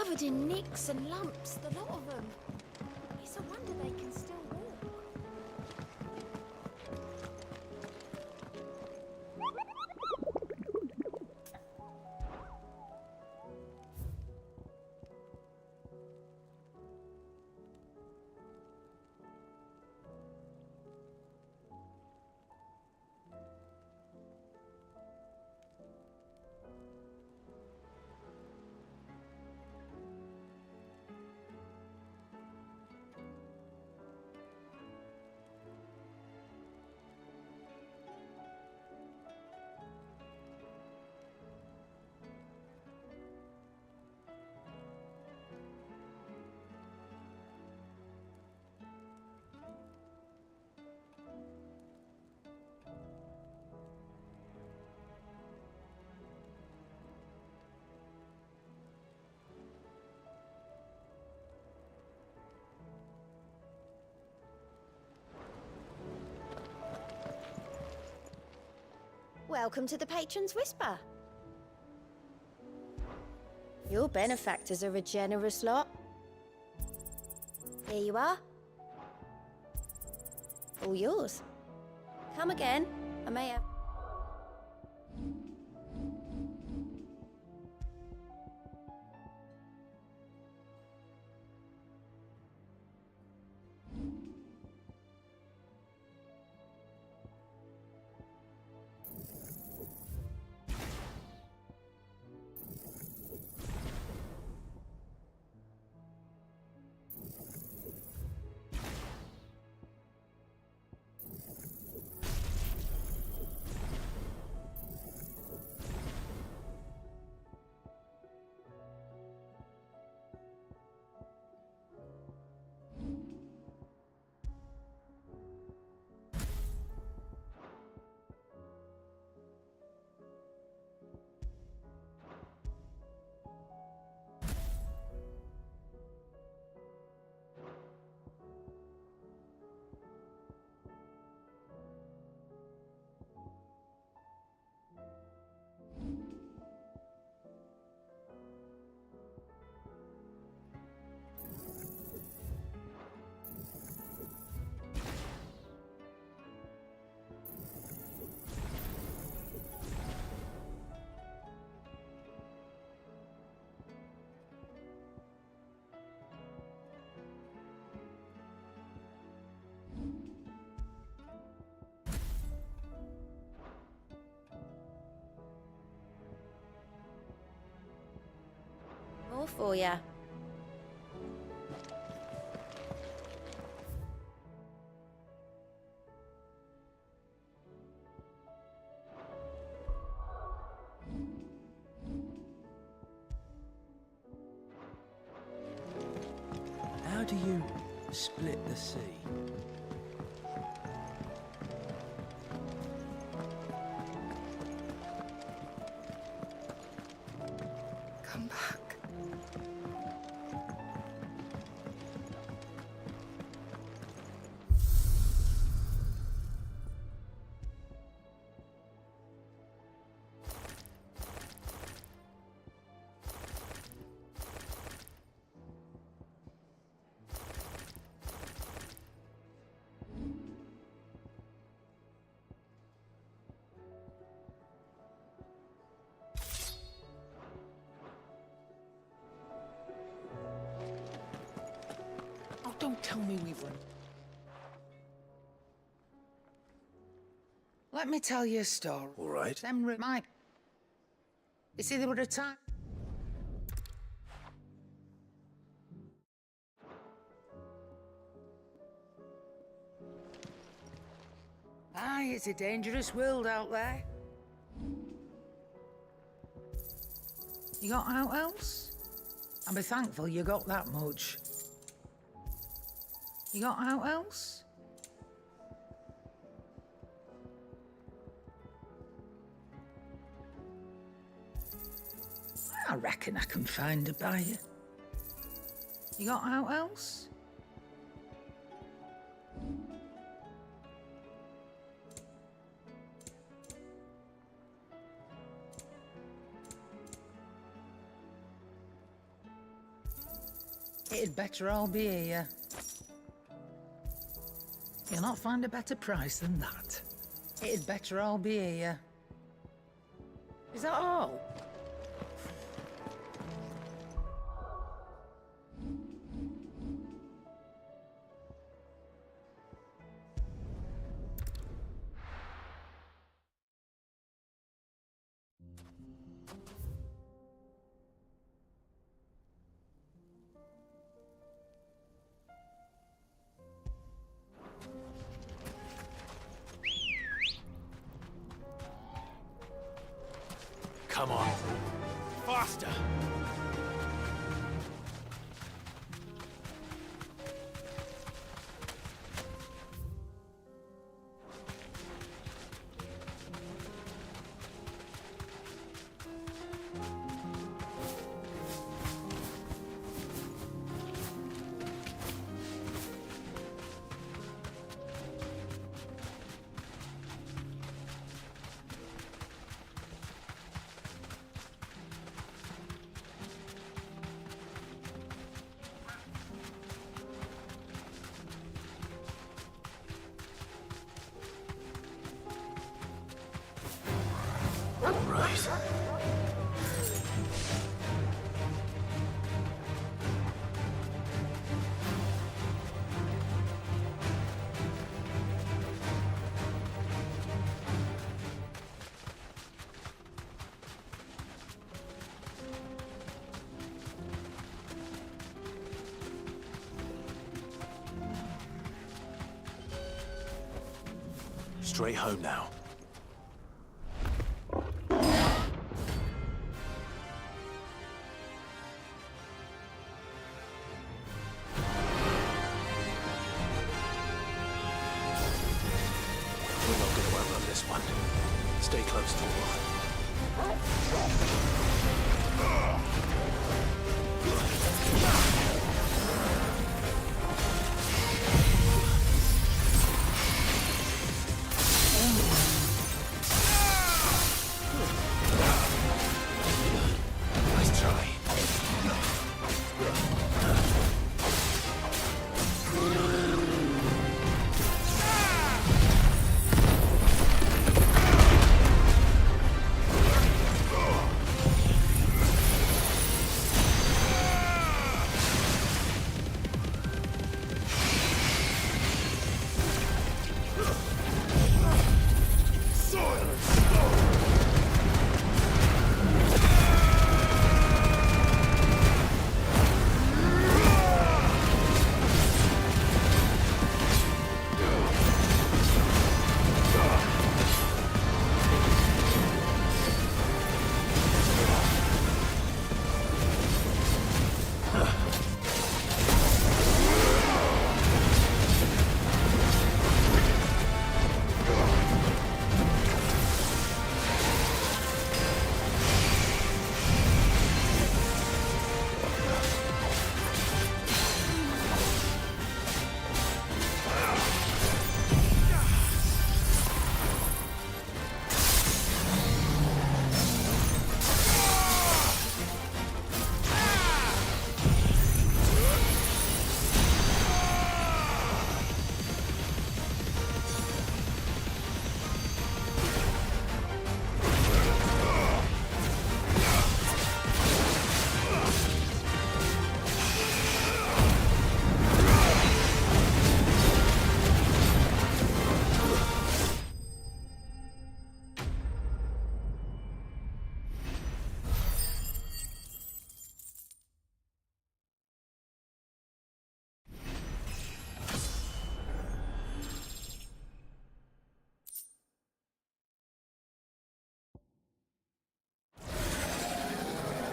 Covered in nicks and lumps, the lot of them. It's a wonder they can still walk. Welcome to the Patron's Whisper. Your benefactors are a generous lot. Here you are. All yours. Come again. I may have... More for ya. How do you split the sea? Come back. Oh, don't tell me we've run. Let me tell you a story. All right. Them remind... You see, there were a time... Aye, it's a dangerous world out there. You got out else? I'll be thankful you got that much. You got out else? I reckon I can find a buyer. You got out else? It'd better all be here. You'll not find a better price than that. It'd better all be here. Is that all? Come on. Faster! Right. Straight home now. Stay close to nice try.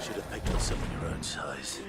Should have picked on someone your own size.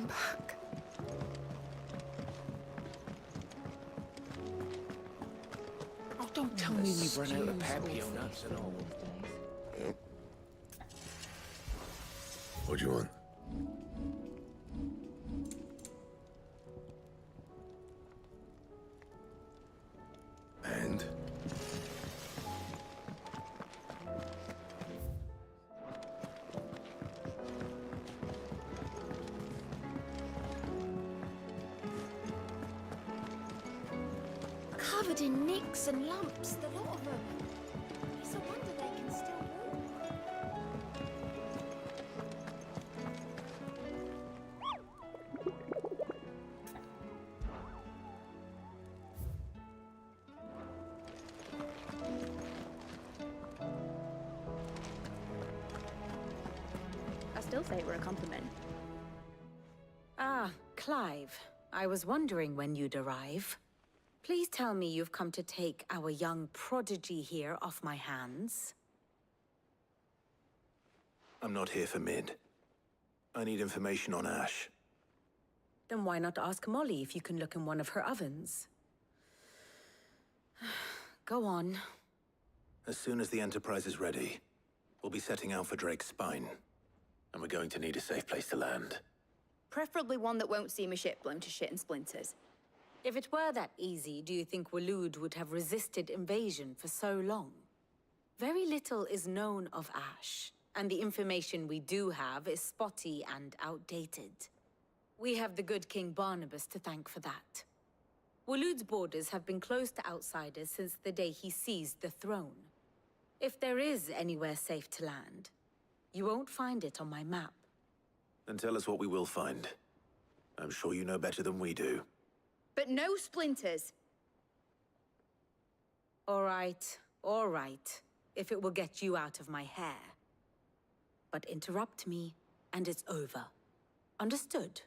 come back. Oh, don't tell me we've run out of papio nuts and all. What do you want? And? Covered in nicks and lumps, the lot of them. It's a wonder they can still walk. I still say it were a compliment. Ah, Clive. I was wondering when you'd arrive. Please tell me you've come to take our young prodigy here off my hands. I'm not here for Mid. I need information on Ash. Then why not ask Molly if you can look in one of her ovens? Go on. As soon as the Enterprise is ready, we'll be setting out for Drake's Spine. And we're going to need a safe place to land. Preferably one that won't see my ship blown to shit and splinters. If it were that easy, do you think Waloed would have resisted invasion for so long? Very little is known of Ash, and the information we do have is spotty and outdated. We have the good King Barnabas to thank for that. Waloed's borders have been closed to outsiders since the day he seized the throne. If there is anywhere safe to land, you won't find it on my map. Then tell us what we will find. I'm sure you know better than we do. But no splinters! All right, if it will get you out of my hair. But interrupt me, and it's over. Understood?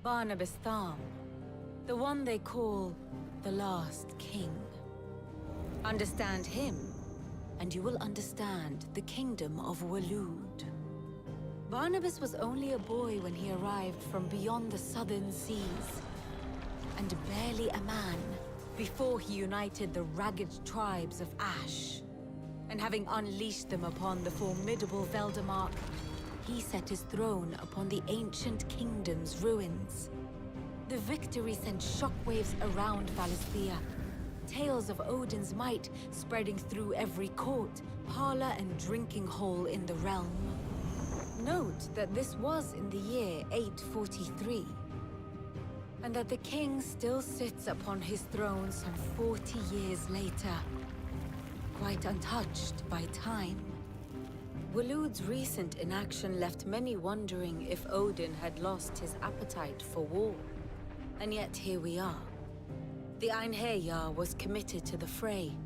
Barnabas Tharm, the one they call the last king. Understand him, and you will understand the kingdom of Waloed. Barnabas was only a boy when he arrived from beyond the southern seas, and barely a man before he united the ragged tribes of Ash. And having unleashed them upon the formidable Veldamark, he set his throne upon the ancient kingdom's ruins. The victory sent shockwaves around Valisthea, tales of Odin's might spreading through every court, parlor, and drinking hole in the realm. Note that this was in the year 843, and that the king still sits upon his throne some 40 years later, quite untouched by time. Waloed's recent inaction left many wondering if Odin had lost his appetite for war. And yet here we are. The Einherjar was committed to the fray,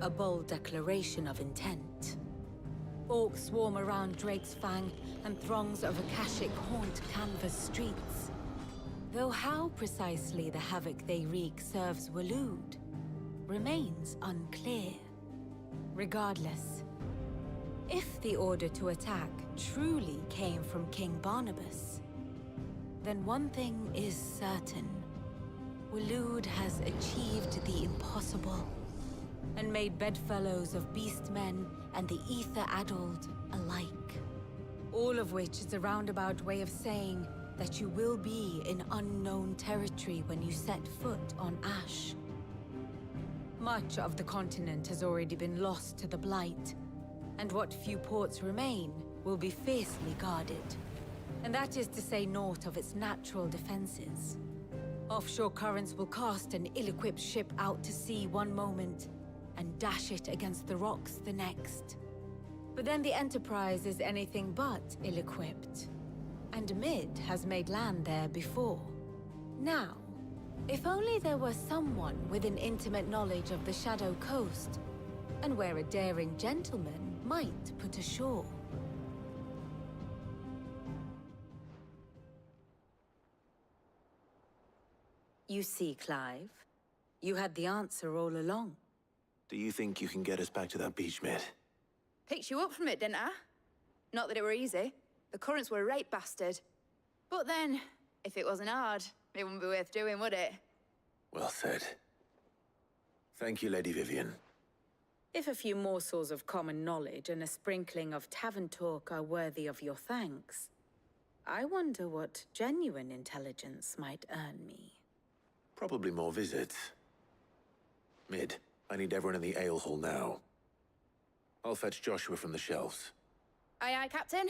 a bold declaration of intent. Orcs swarm around Drake's Fang, and throngs of Akashic haunt Canvas streets. Though how precisely the havoc they wreak serves Waloed remains unclear. Regardless, if the order to attack truly came from King Barnabas, then one thing is certain. Waloed has achieved the impossible, and made bedfellows of beastmen and the ether-addled alike. All of which is a roundabout way of saying that you will be in unknown territory when you set foot on Ash. Much of the continent has already been lost to the Blight, and what few ports remain will be fiercely guarded. And that is to say naught of its natural defenses. Offshore currents will cast an ill-equipped ship out to sea one moment, and dash it against the rocks the next. But then the Enterprise is anything but ill-equipped, and Mid has made land there before. Now, if only there were someone with an intimate knowledge of the Shadow Coast, and where a daring gentleman might put ashore. You see, Clive, you had the answer all along. Do you think you can get us back to that beach, Mid? Picked you up from it, didn't I? Not that it were easy. The currents were a right bastard. But then, if it wasn't hard, it wouldn't be worth doing, would it? Well said. Thank you, Lady Vivian. If a few morsels of common knowledge and a sprinkling of tavern talk are worthy of your thanks, I wonder what genuine intelligence might earn me. Probably more visits. Mid, I need everyone in the ale hall now. I'll fetch Joshua from the shelves. Aye, aye, Captain.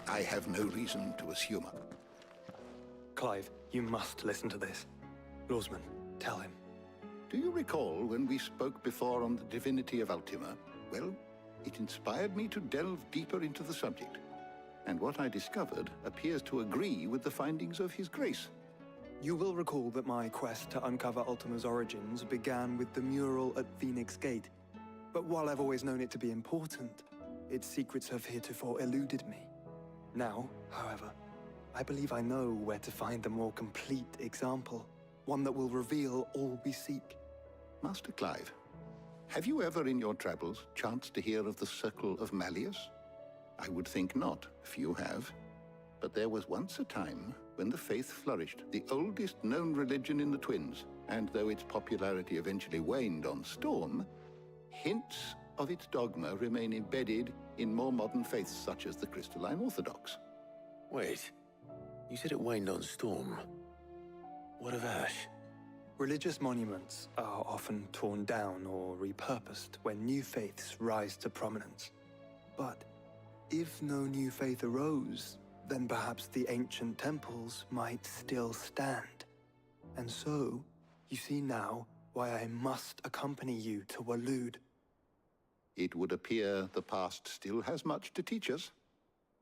I have no reason to assume. Clive, you must listen to this. Lawsman, tell him. Do you recall when we spoke before on the divinity of Ultima? Well, it inspired me to delve deeper into the subject. And what I discovered appears to agree with the findings of His Grace. You will recall that my quest to uncover Ultima's origins began with the mural at Phoenix Gate. But while I've always known it to be important, its secrets have heretofore eluded me. Now, however, I believe I know where to find the more complete example, one that will reveal all we seek. Master Clive, have you ever in your travels chanced to hear of the Circle of Malleus? I would think not, if you have. But there was once a time when the faith flourished, the oldest known religion in the Twins, and though its popularity eventually waned on Storm, hints of its dogma remain embedded in more modern faiths such as the Crystalline Orthodox. Wait, you said it waned on Storm. What of Ash? Religious monuments are often torn down or repurposed when new faiths rise to prominence. But if no new faith arose, then perhaps the ancient temples might still stand. And so, you see now why I must accompany you to Waloed. It would appear the past still has much to teach us,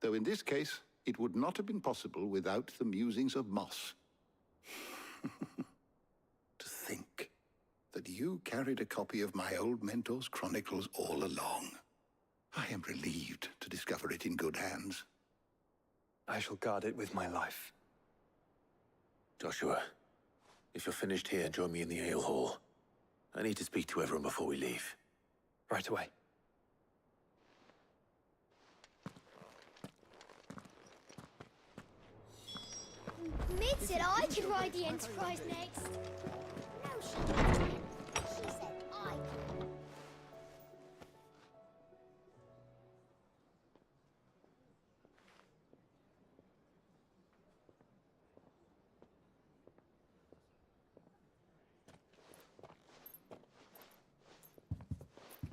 though in this case, it would not have been possible without the musings of Moss. To think that you carried a copy of my old mentor's chronicles all along. I am relieved to discover it in good hands. I shall guard it with my life. Joshua, if you're finished here, join me in the ale hall. I need to speak to everyone before we leave. Right away. Mid said I could ride the Enterprise next. No, she didn't. She said I could.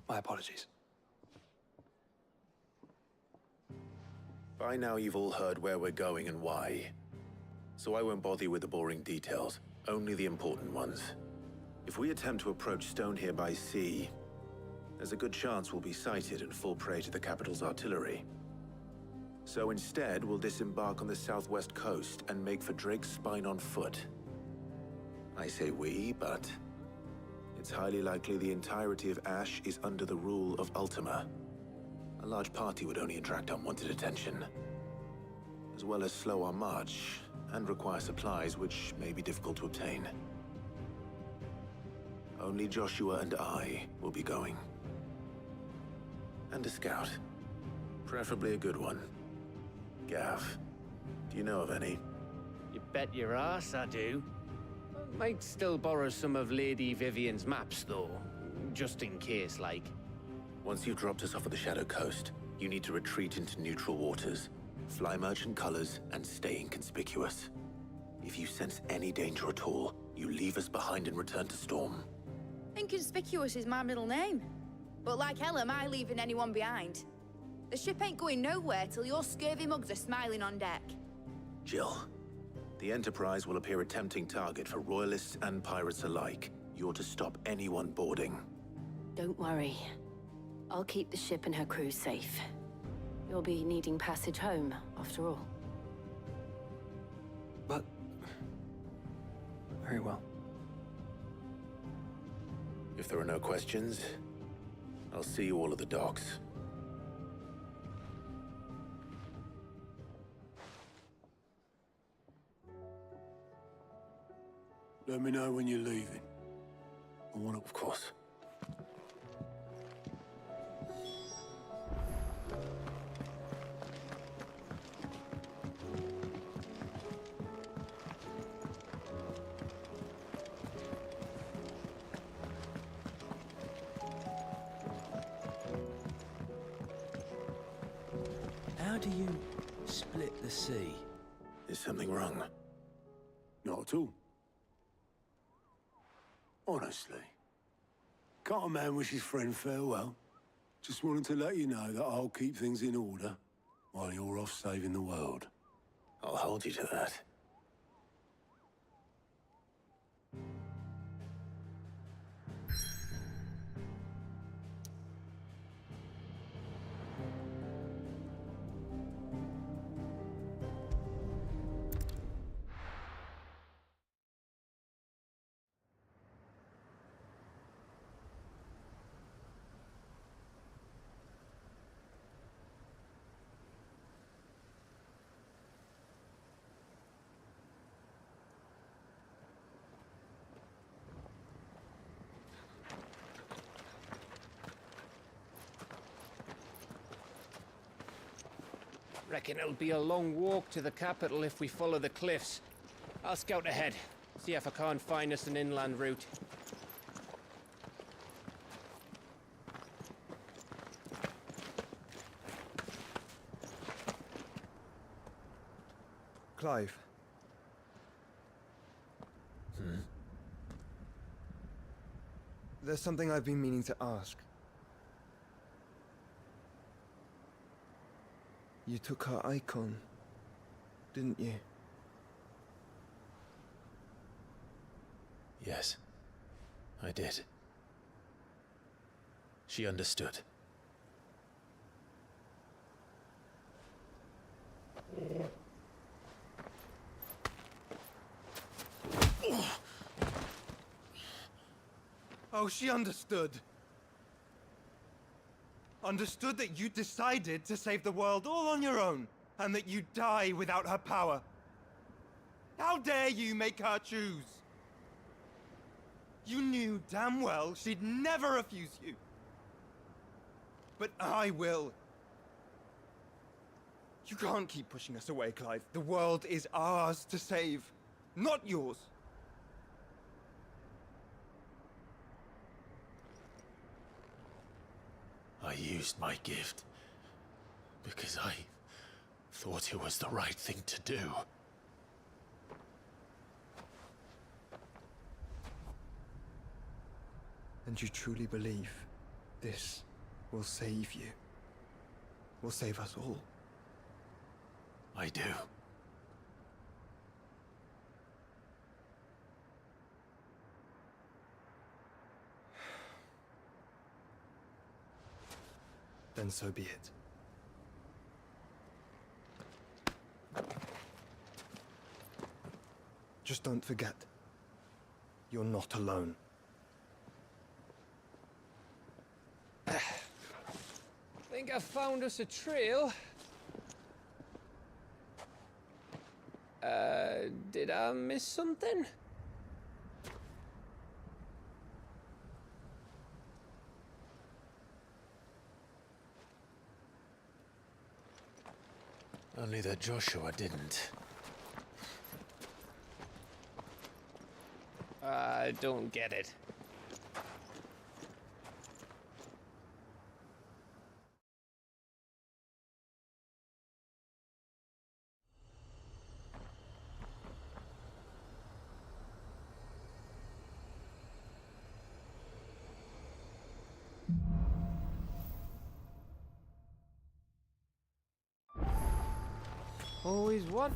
My apologies. By now you've all heard where we're going and why. So I won't bother you with the boring details, only the important ones. If we attempt to approach Stone here by sea, there's a good chance we'll be sighted and fall prey to the capital's artillery. So instead, we'll disembark on the southwest coast and make for Drake's Spine on foot. I say we, but it's highly likely the entirety of Ash is under the rule of Ultima. A large party would only attract unwanted attention, as well as slow our march and require supplies which may be difficult to obtain. Only Joshua and I will be going. And a scout. Preferably a good one. Gav, do you know of any? You bet your ass I do. Might still borrow some of Lady Vivian's maps, though. Just in case, like. Once you've dropped us off at the Shadow Coast, you need to retreat into neutral waters, fly merchant colors, and stay inconspicuous. If you sense any danger at all, you leave us behind and return to Storm. Inconspicuous is my middle name. But like hell am I leaving anyone behind. The ship ain't going nowhere till your scurvy mugs are smiling on deck. Jill, the Enterprise will appear a tempting target for royalists and pirates alike. You're to stop anyone boarding. Don't worry. I'll keep the ship and her crew safe. You'll be needing passage home, after all. But... very well. If there are no questions, I'll see you all at the docks. Let me know when you're leaving. I want to... Of course. How do you split the sea? Is something wrong? Not at all. Honestly. Can't a man wish his friend farewell? Just wanted to let you know that I'll keep things in order while you're off saving the world. I'll hold you to that. Reckon it'll be a long walk to the capital if we follow the cliffs. I'll scout ahead, see if I can't find us an inland route. Clive. There's something I've been meaning to ask. You took her icon, didn't you? Yes, I did. She understood. Oh, she understood. Understood that you decided to save the world all on your own, and that you'd die without her power. How dare you make her choose? You knew damn well she'd never refuse you. But I will. You can't keep pushing us away, Clive. The world is ours to save, not yours. I used my gift because I thought it was the right thing to do. And you truly believe this will save you? Will save us all? I do. Then so be it. Just don't forget, you're not alone. Think I found us a trail. Did I miss something? Only that Joshua didn't. I don't get it. Always wanted.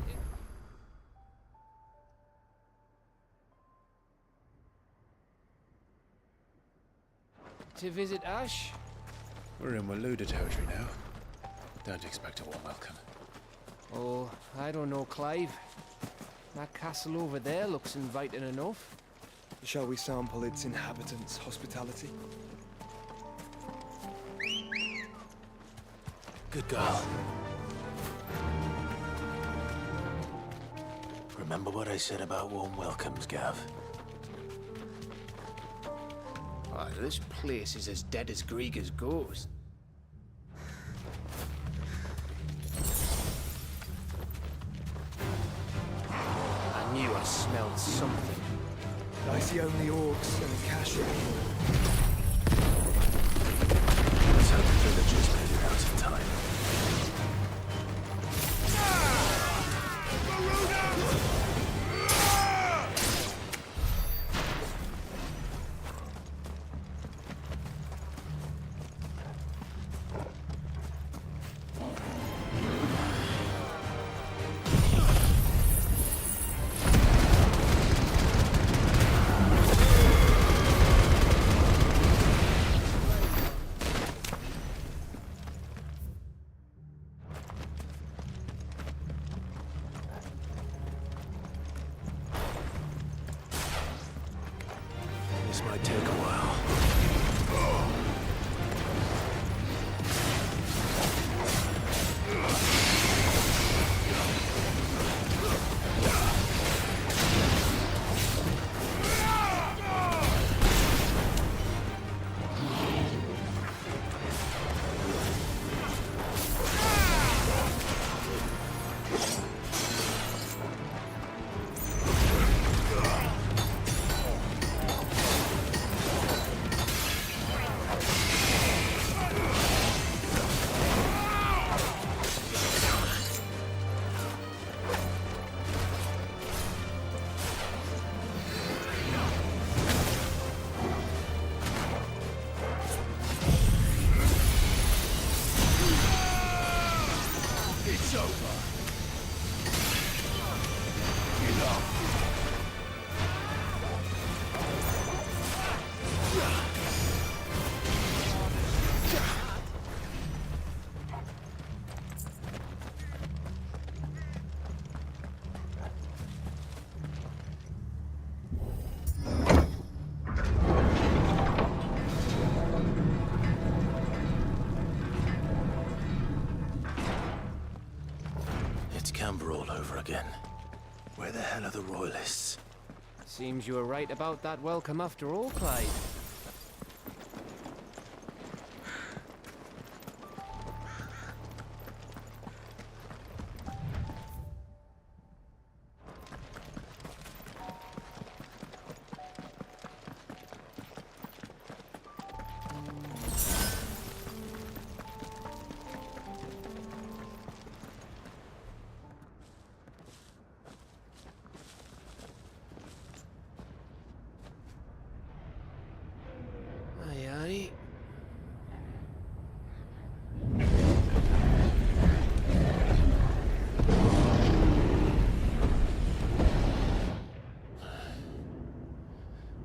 to visit Ash? We're in Waluda territory now. Don't expect a warm welcome. Oh, I don't know, Clive. That castle over there looks inviting enough. Shall we sample its inhabitants' hospitality? Good girl. Remember what I said about warm welcomes, Gav? Oh, this place is as dead as Grieger's goes. I knew I smelled something. I see only orcs and cash. Let's hope the villagers made it out in time. This might take a while. Camber all over again. Where the hell are the royalists? Seems you were right about that welcome after all, Clive.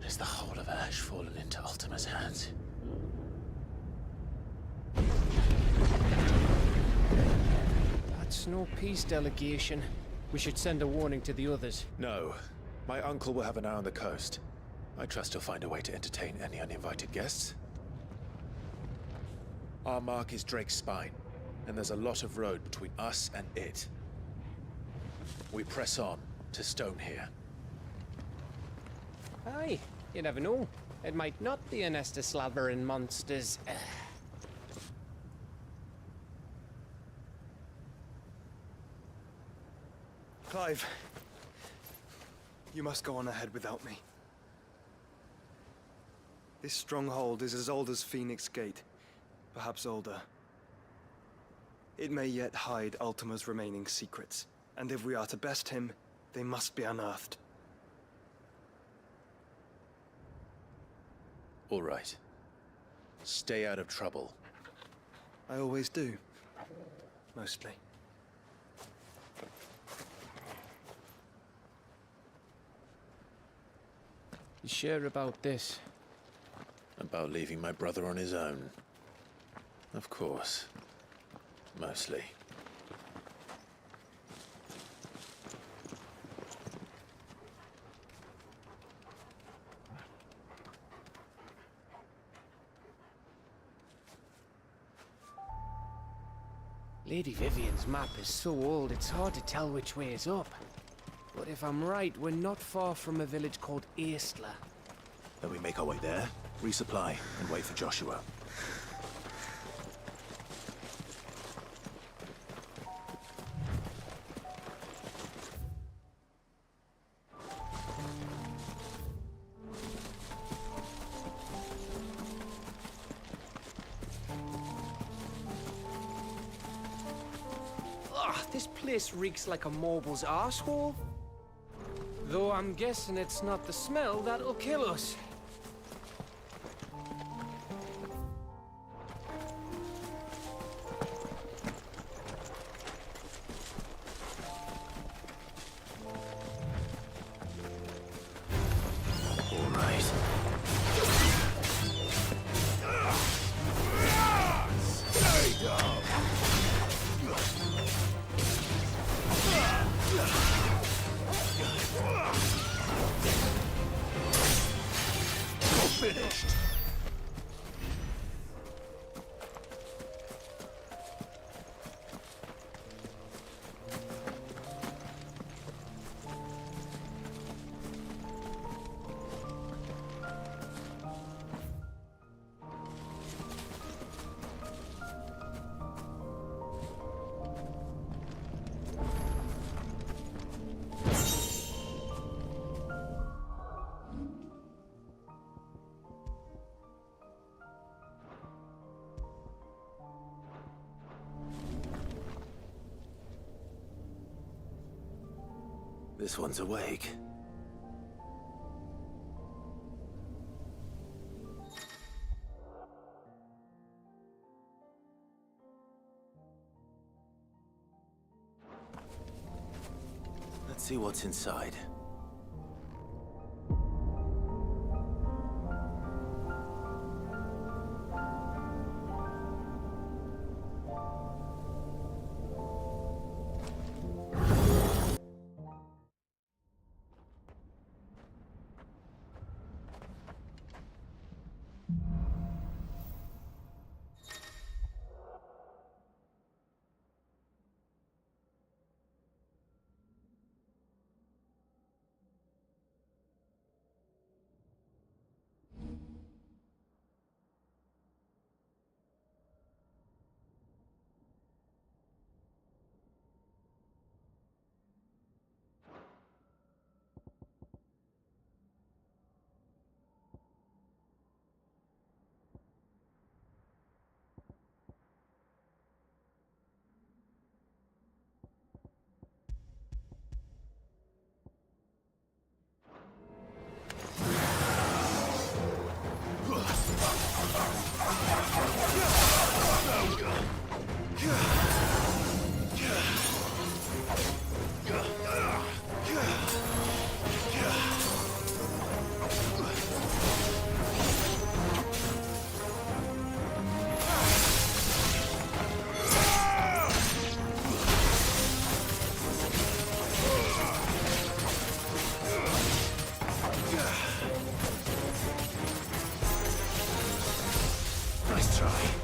Is the whole of Ash fallen into Ultima's hands? That's no peace delegation. We should send a warning to the others. No. My uncle will have an eye on the coast. I trust he'll find a way to entertain any uninvited guests. Our mark is Drake's Spine, and there's a lot of road between us and it. We press on to Stone here. Aye, you never know. It might not be a nest of slavering monsters. Clive, you must go on ahead without me. This stronghold is as old as Phoenix Gate, perhaps older. It may yet hide Ultima's remaining secrets, and if we are to best him, they must be unearthed. All right. Stay out of trouble. I always do. Mostly. You sure about this? About leaving my brother on his own. Of course. Mostly. Lady Vivian's map is so old, it's hard to tell which way is up. But if I'm right, we're not far from a village called Aistla. Then we make our way there, resupply, and wait for Joshua. This place reeks like a moble's arsehole. Though I'm guessing it's not the smell that'll kill us. This one's awake. Let's see what's inside. Nice try.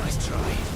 Nice try.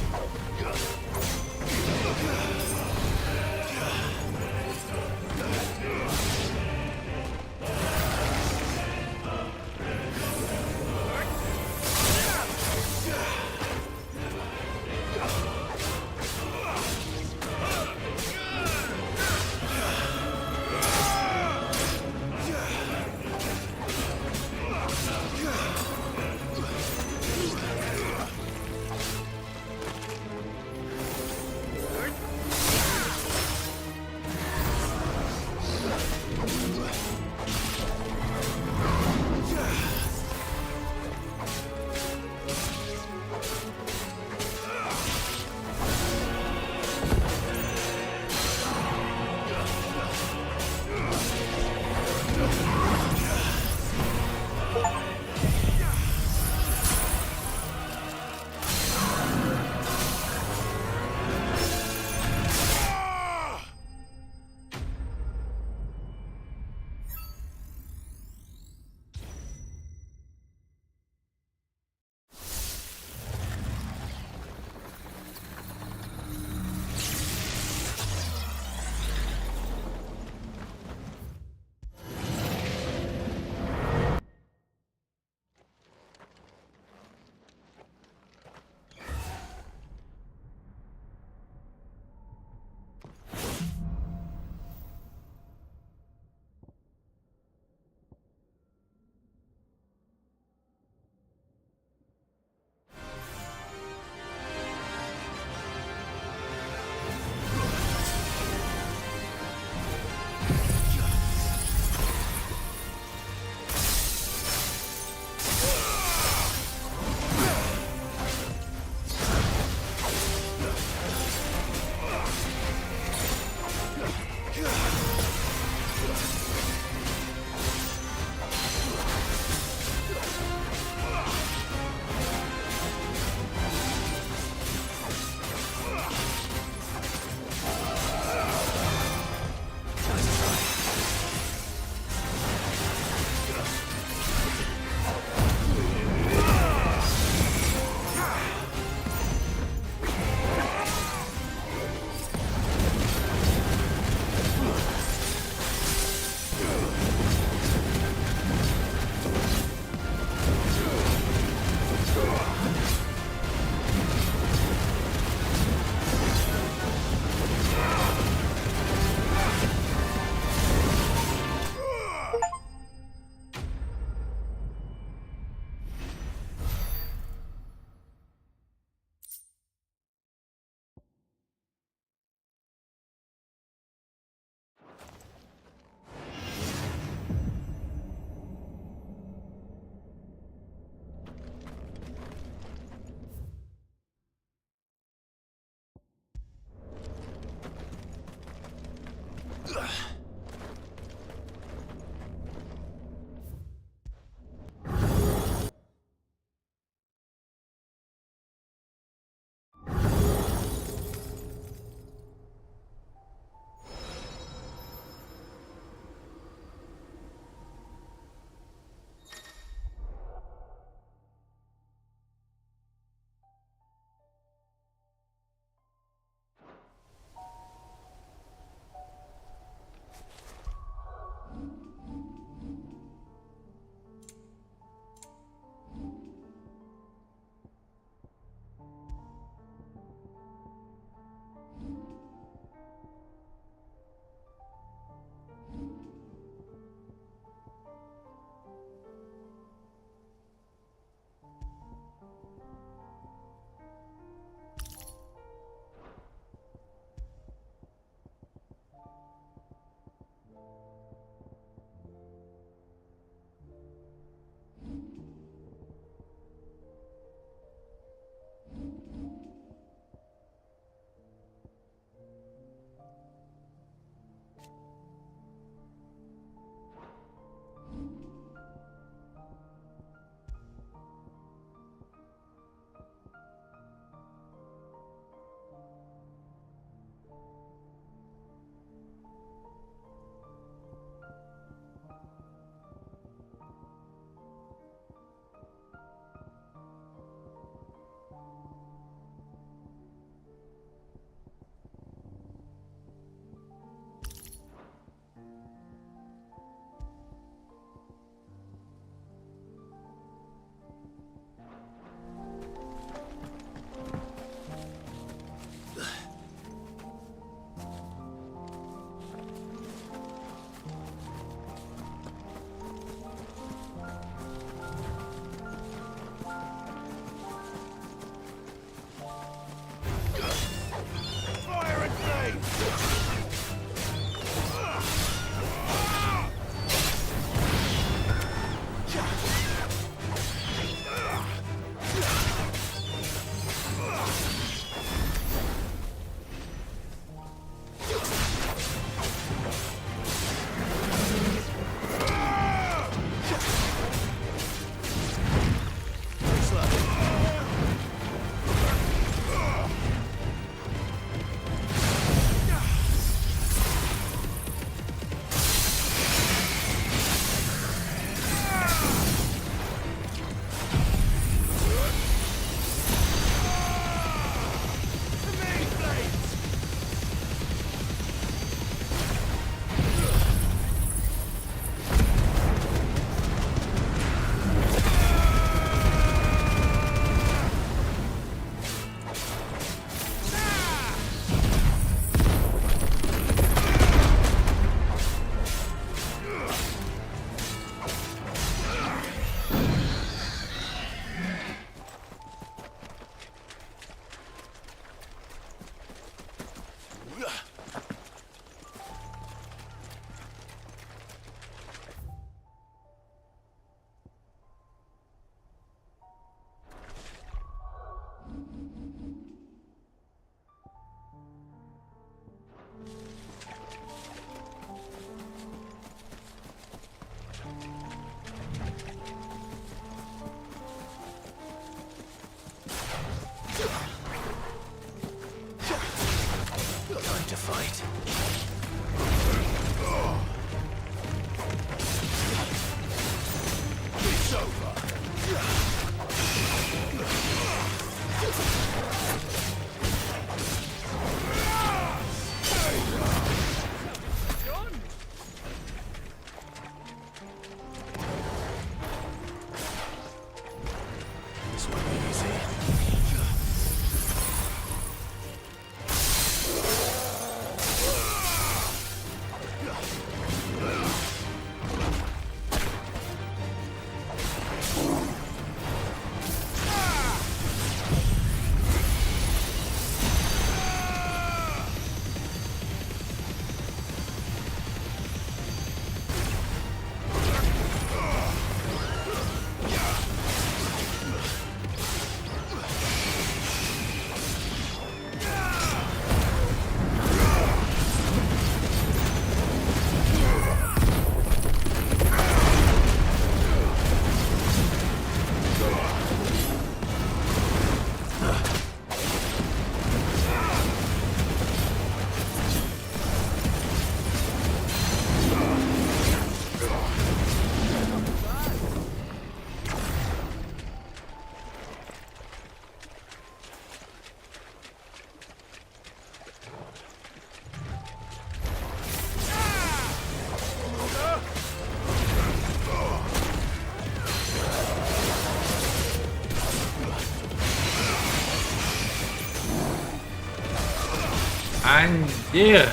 Anjir.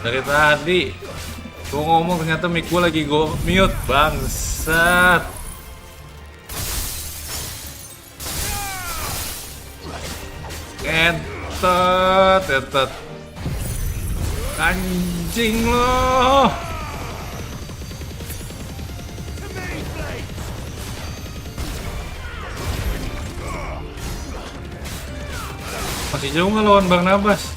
Dari tadi gue ngomong ternyata mic gue lagi gue mute, bangsat. Entot. Anjing lo. Masih jauh nggak lawan Barnabas?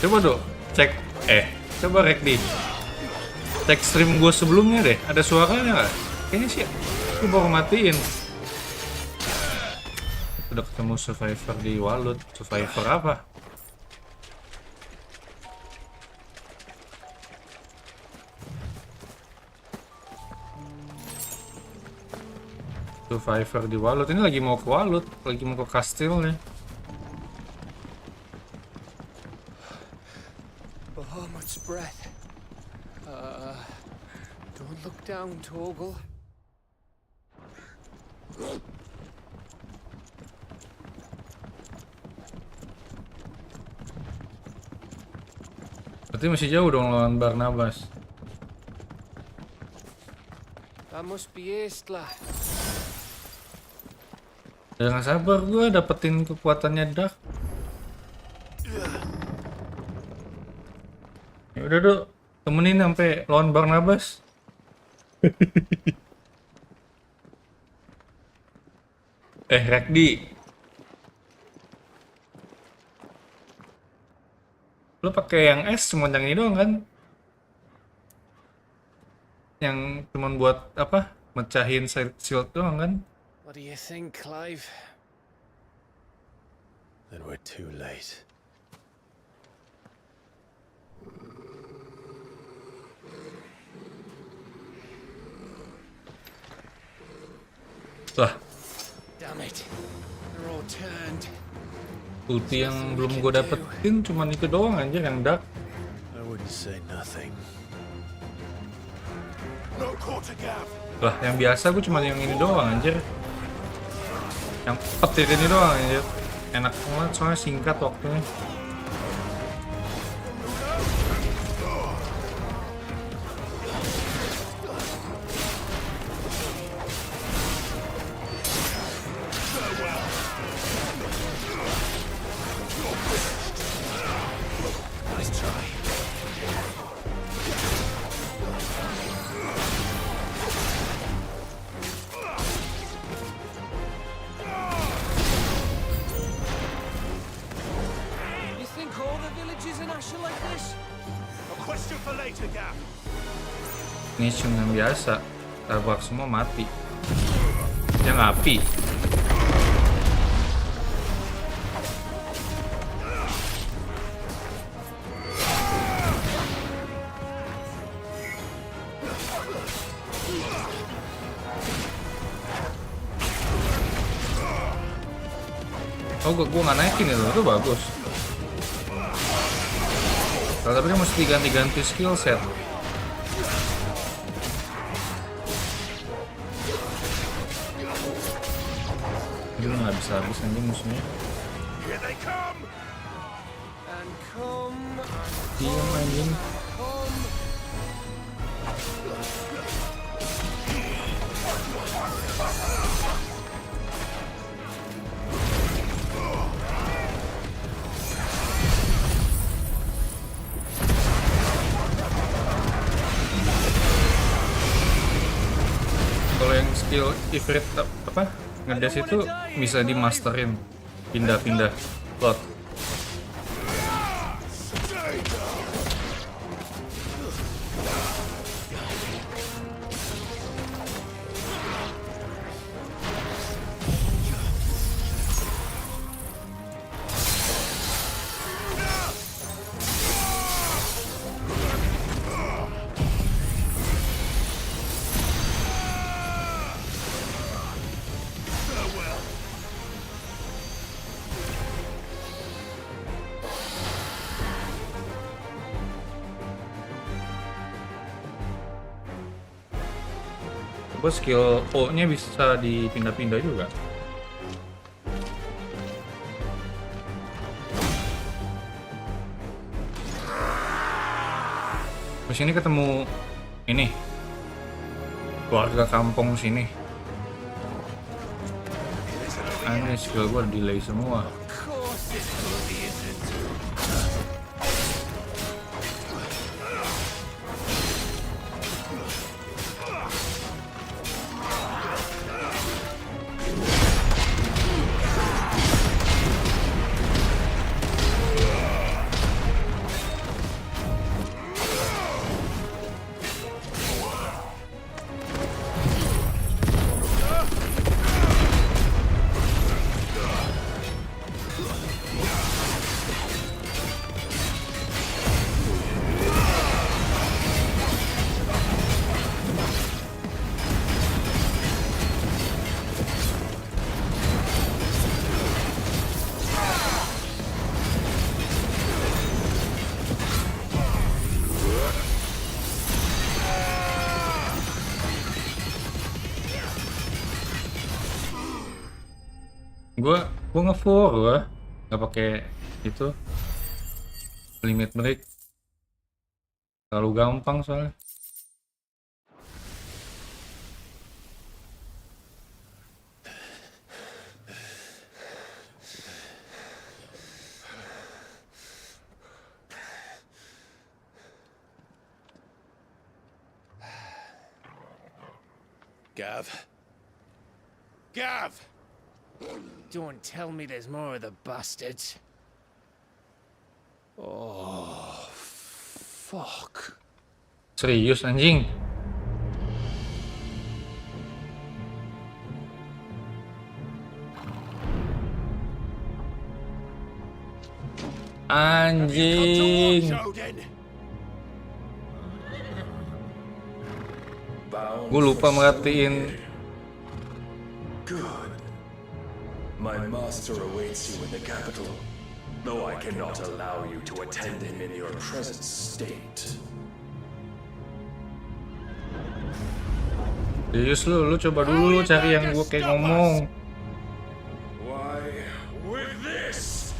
Coba dong, coba rek di cek stream gue sebelumnya deh, ada suaranya nggak? Kayaknya sih, gue baru matiin. Udah ketemu survivor di Walut, survivor apa? Survivor di Walut, ini lagi mau ke Walut, lagi mau ke kastilnya. Oh, much breath. Don't look down, Torgal. Berarti masih jauh dong lawan Barnabas. That must be east lah. Jangan sabar gue dapetin kekuatannya Dark. Ya udah dong, temenin sampai lawan Barnabas. Rekdi, lo pakai yang S cuma yang ini doang kan? Yang cuma buat apa? Mecahin shield doang kan? What do you think, Clive? Then we're too late. Wah, Damn it. They're all turned. ulti yang belum gue dapetin cuma itu doang anjir yang Dark. I wouldn't say nothing. Lah, yang biasa gue cuma yang ini doang anjir. Yang petir ini doang anjir. Enak banget soalnya singkat waktunya. You think all the villages in Asher like this? A question for later, Gav. Ini yang biasa, tabak semua mati. Yang api. Oh, gue nggak naikin itu bagus. Tapi dia mesti ganti-ganti skill set. Dia nggak bisa habis anjing musuhnya. Diam anjing. Kalau yang skill Ifrit apa ngedes itu bisa dimasterin, pindah-pindah slot. Gue skill O-nya bisa dipindah-pindah juga. Di sini ketemu ini warga kampung sini. Aneh, skill gue delay semua. Gue nge-4 gue nggak pakai itu limit break, terlalu gampang soalnya. Gav! Don't tell me there's more of the bastards. Oh, fuck. Serius anjing? Anjing. Gue lupa merhatiin. Good. My master awaits you in the capital, though I cannot allow you to attend him in your present state. Serius lu coba dulu cari yang gue kayak ngomong. Why, with this?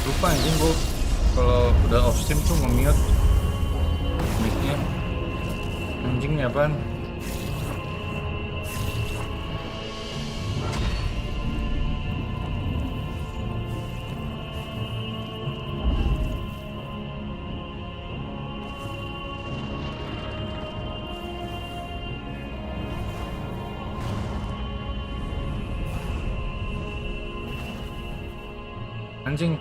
Lupa anjing gue kalau udah off stream tuh nge-mute mic-nya. Anjing nih apaan? Anjing,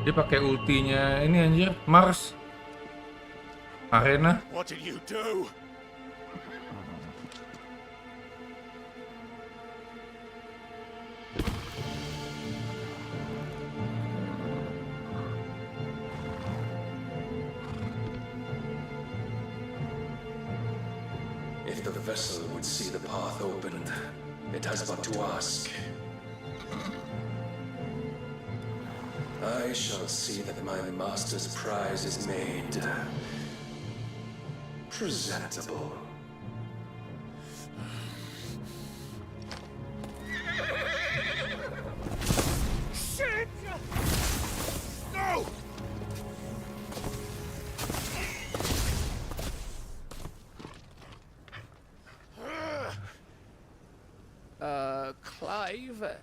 dia pakai ultinya ini anjir, Mars Arena. What did you do? If the vessel would see the path opened, it has but to ask. I shall see that my master's prize is made presentable. Shit! No! Clive?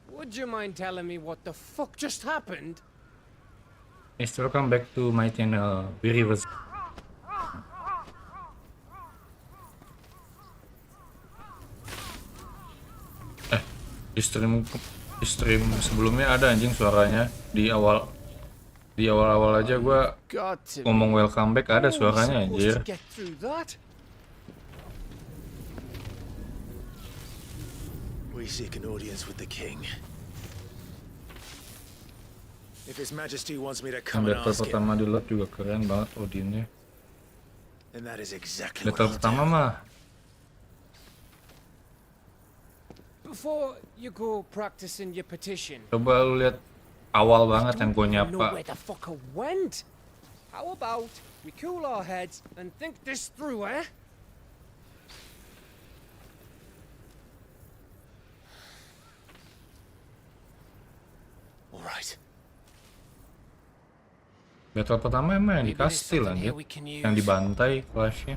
Would you mind telling me what the fuck just happened? Yes, welcome back to my channel, WiryverseZone. Di stream sebelumnya ada anjing suaranya di awal aja gua ngomong welcome back ada suaranya anjir. We seek an audience with the king. If His Majesty wants me to come and Battle ask him. pertama di lot juga keren banget Odinnya. And that is exactly what Battle I'll pertama do. mah. Before you go practicing your petition, Coba lu lihat awal banget yang gue don't know nyapa. where the fucker went. How about we cool our heads and think this through, eh? All right. Battle pertama emang yang di kastil anjir. Yang dibantai Clash-nya.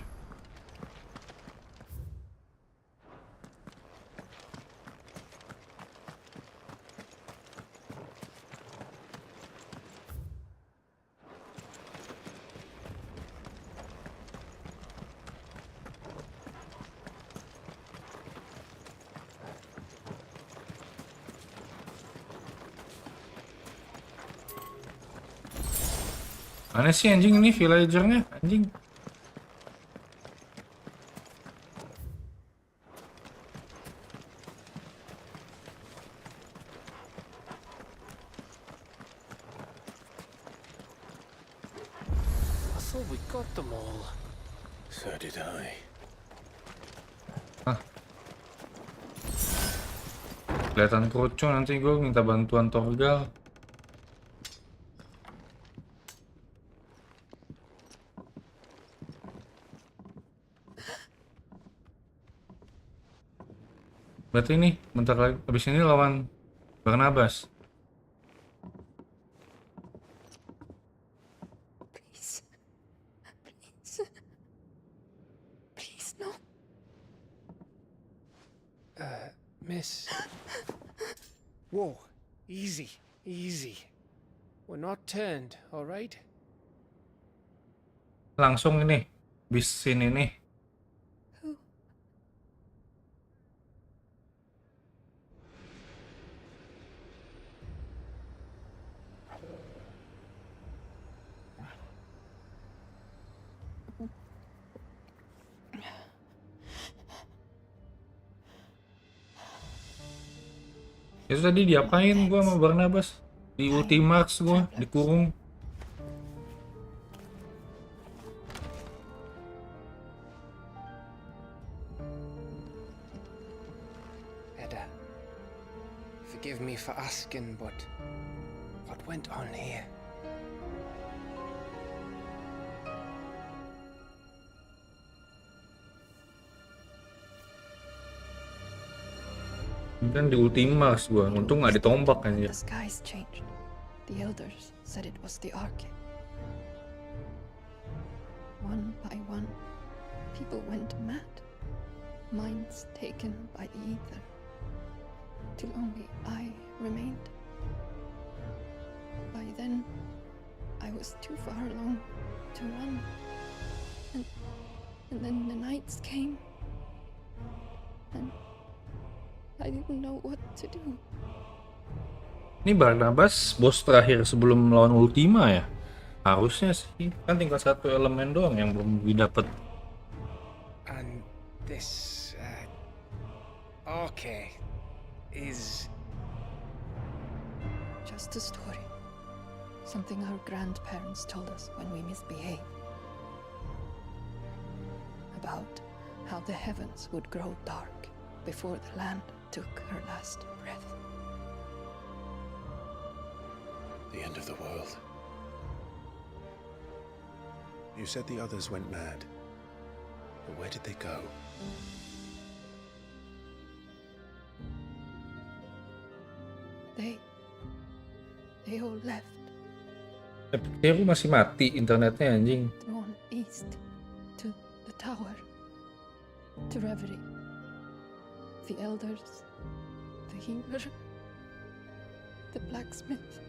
Aneh sih anjing ini villagernya, anjing. I thought we got them all. So did I. Kelihatan kerucu nanti gue minta bantuan Torgal. Berarti ini bentar lagi habis ini lawan Barnabas. Please. Please, no. Miss. Whoa, easy, easy. We're not turned, all right? Langsung ini bis sini nih. Itu tadi diapain gua sama Barnabas? Di Ultimax gua, dikurung. Edda, forgive me for asking, but what went on here? Kan di Ultimax gua, untung nggak ditombak anjir. The skies changed. The elders said it was the Arche. One by one, people went mad. Minds taken by the ether. Till only I remained. By then, I was too far along to run. And then the nights came. And I didn't know what to do. Ini Barnabas bos terakhir sebelum melawan Ultima ya? Harusnya sih, kan tinggal satu elemen doang yang belum didapat. And this Arche is Just a story. Something our grandparents told us when we misbehaved. About how the heavens would grow dark before the land took her last breath. The end of the world. You said the others went mad. But where did they go? They all left. Teru masih mati internetnya anjing. Drawn east to the tower. To Reverie. The elders. The healer. The blacksmith.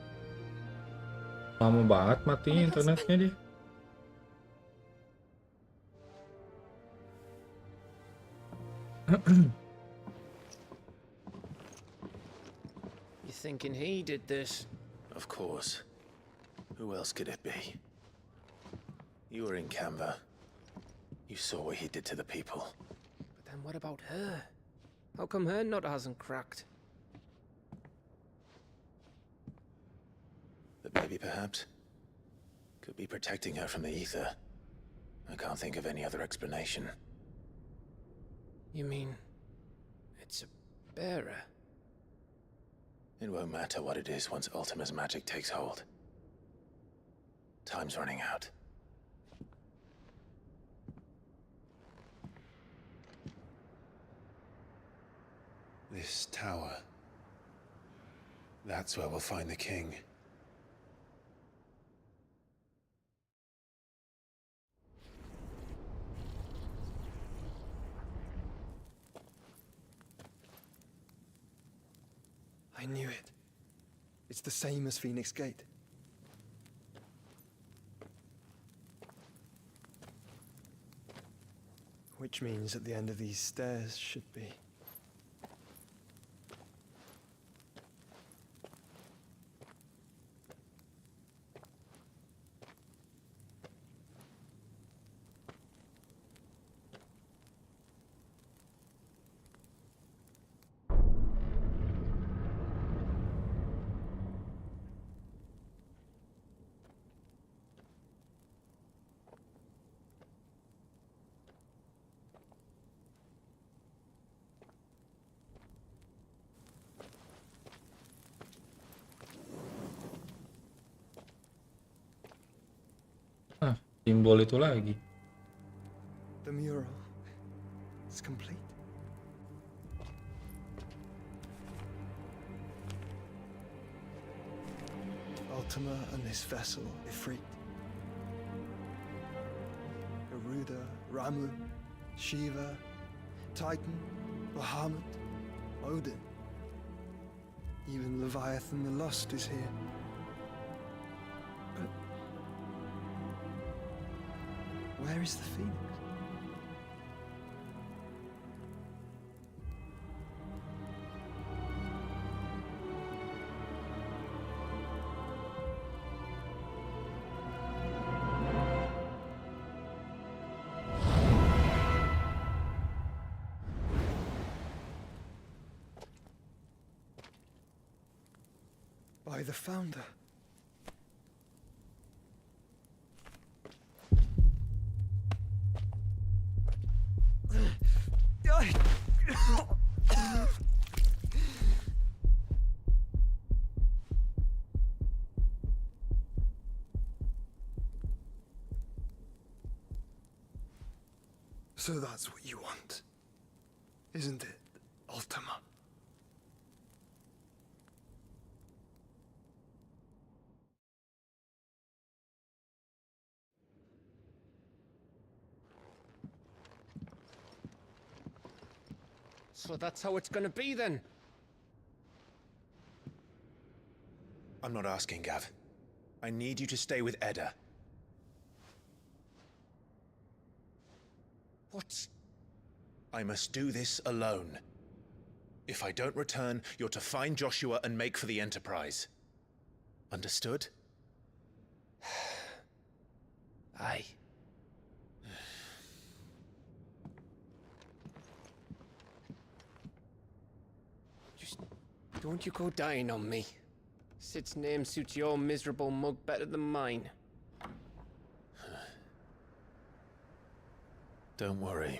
Lama banget matinya internetnya dia. You thinking he did this? Of course. Who else could it be? You were in Canva. You saw what he did to the people. But then what about her? How come her nut hasn't cracked? The baby, perhaps? Could be protecting her from the ether. I can't think of any other explanation. You mean... it's a bearer? It won't matter what it is once Ultima's magic takes hold. Time's running out. This tower. That's where we'll find the king. I knew it. It's the same as Phoenix Gate. Which means at the end of these stairs should be... Simbol itu lagi. The mural is complete. Ultima and this vessel, Ifrit. Garuda, Ramu, Shiva, Titan, Bahamut, Odin. Even Leviathan the Lost is here. But where is the Phoenix? By the Founder. So that's what you want, isn't it, Ultima? So that's how it's gonna be then? I'm not asking, Gav. I need you to stay with Edda. What? I must do this alone. If I don't return, you're to find Joshua and make for the Enterprise. Understood? Aye. Just don't you go dying on me. Sid's name suits your miserable mug better than mine. Don't worry.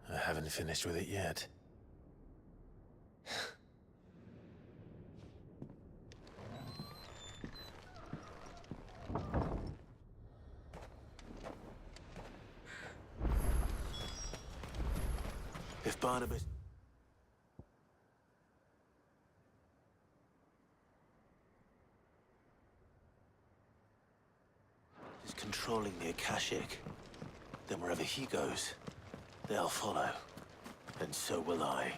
I haven't finished with it yet. If Barnabas... is controlling the Akashic, then wherever he goes, they'll follow. And so will I.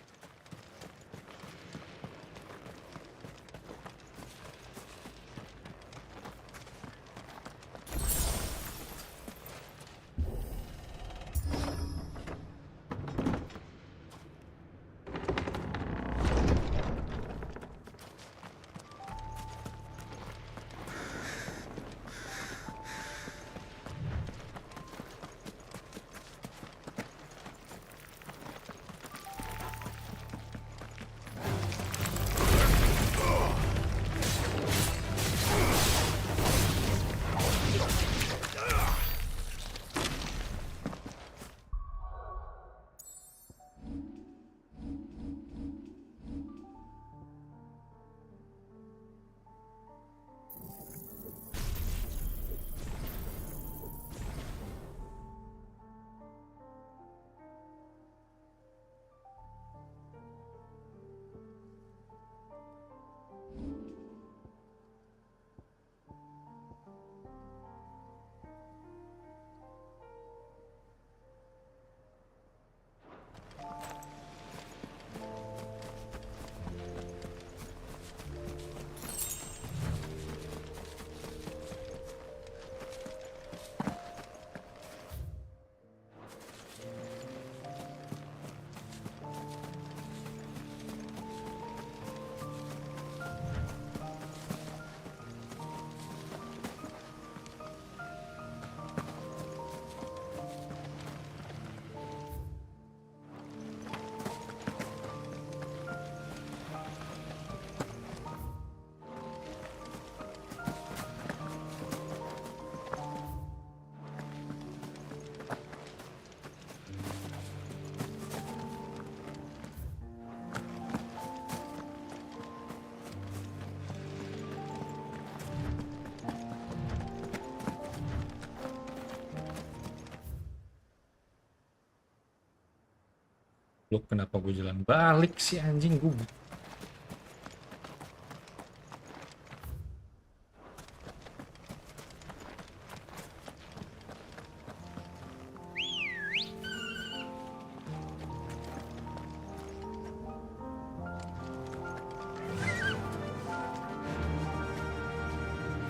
Loh, kenapa gue jalan balik sih anjing gue?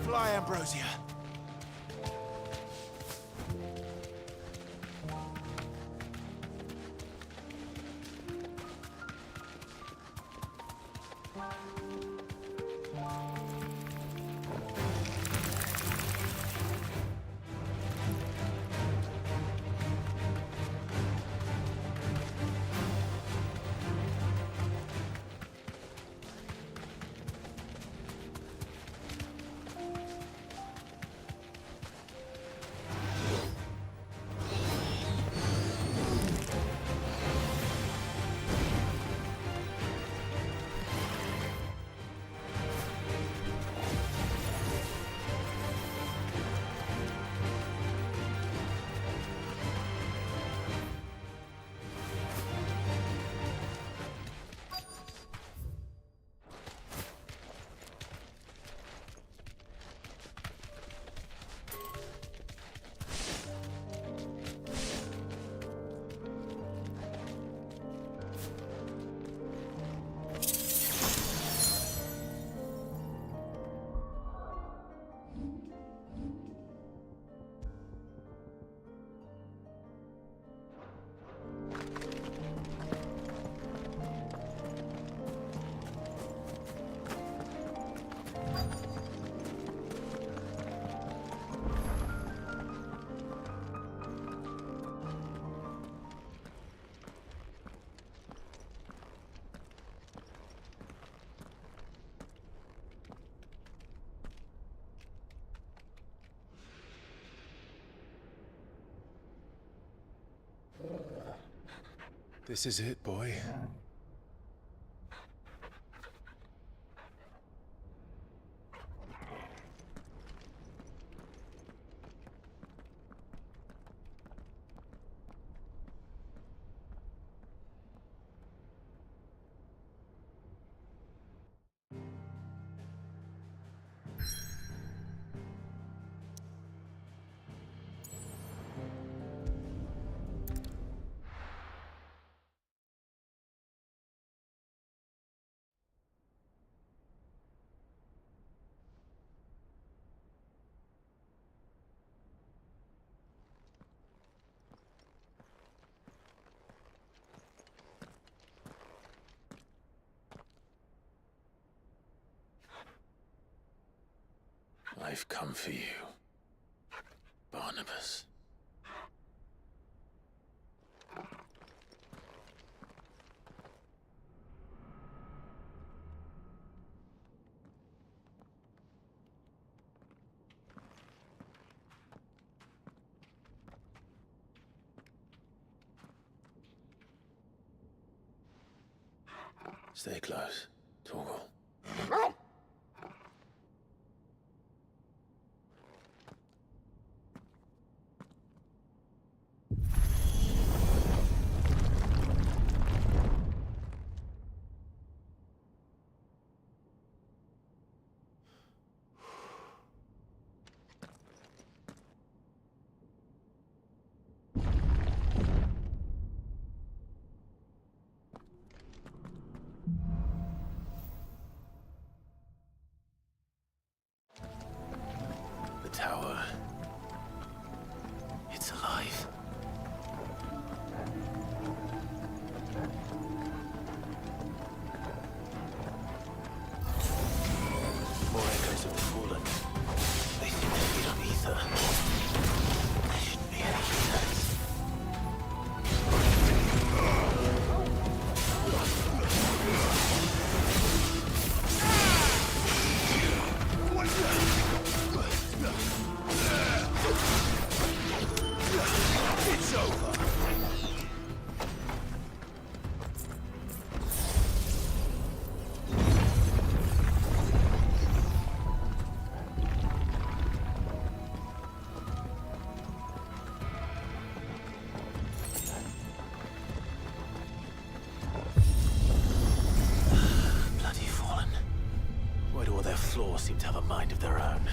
Fly, Ambrosia. This is it, boy. I've come for you, Barnabas. Stay close, Torgal. Tower. It's alive. More echoes of the fallen. They seem to feed on ether. There shouldn't be any defense. It's over. floor seem to have a mind of their own.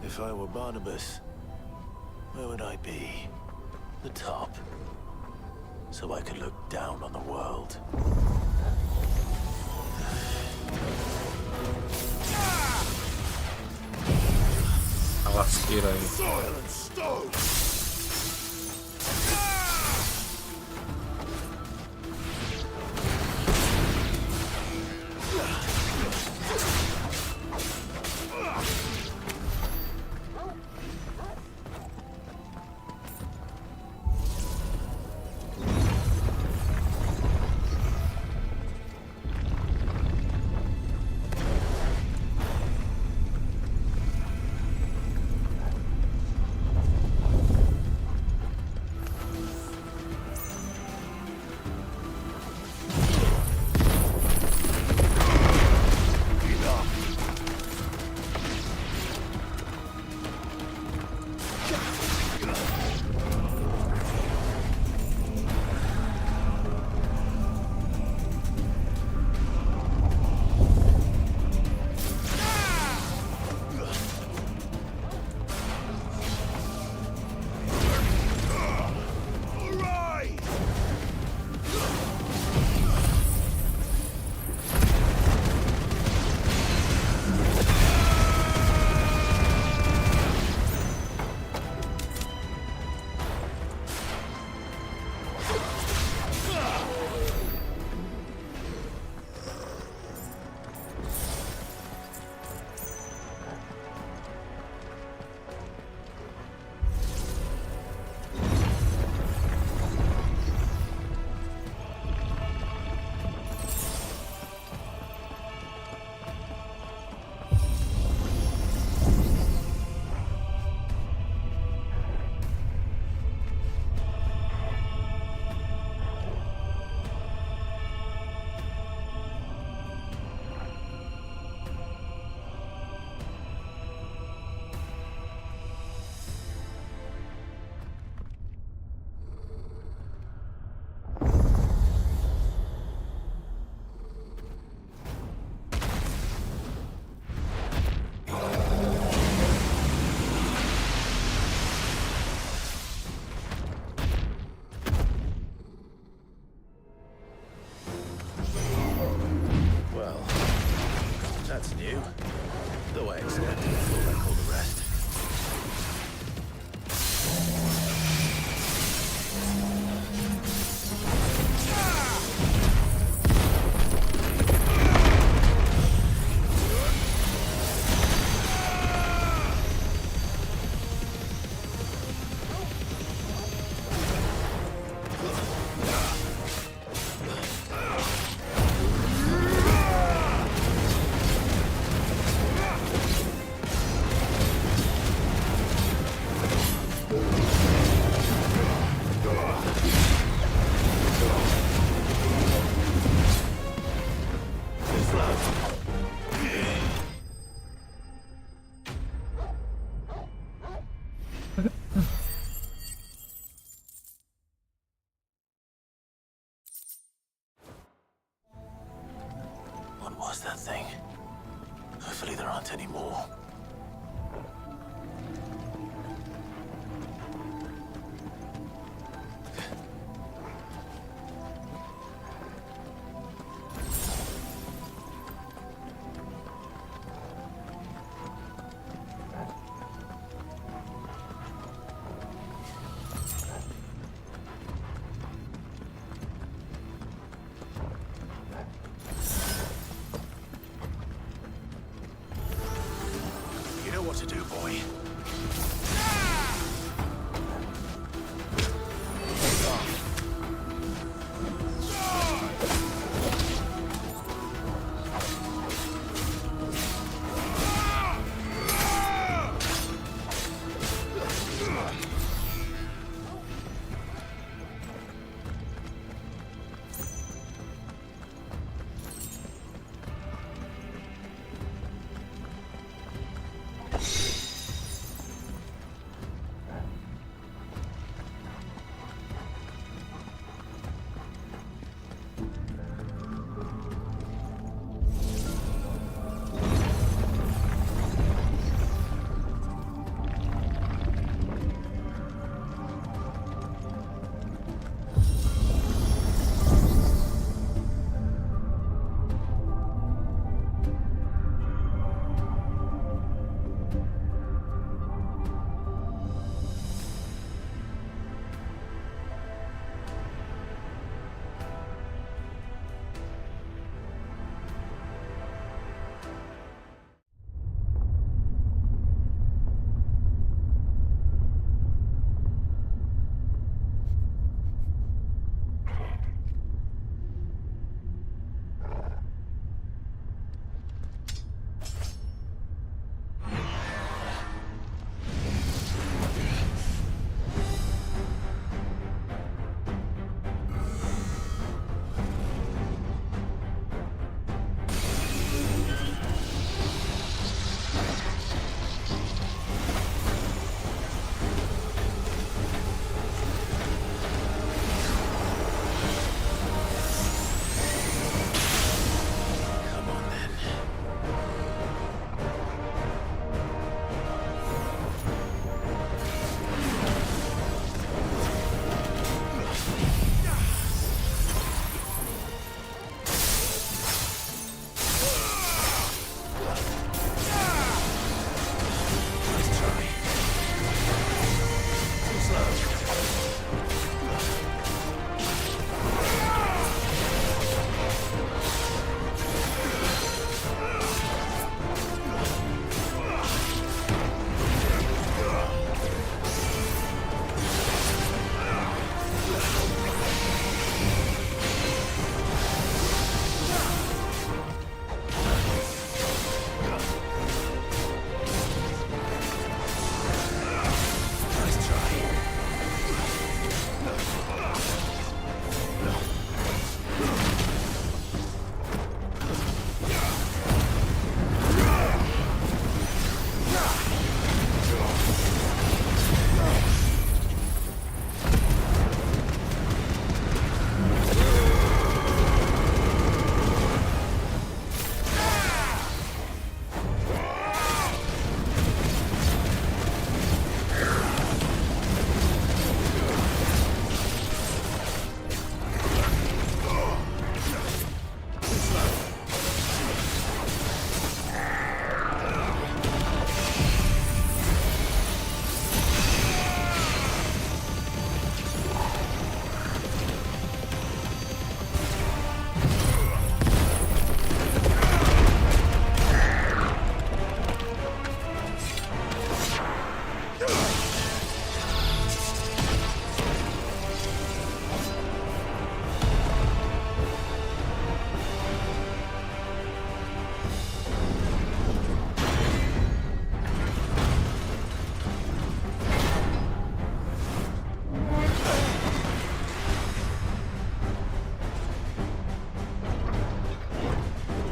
If I were Barnabas, Where would I be? The top. So I could look down on the world. Awas kira ini. Soil and stone!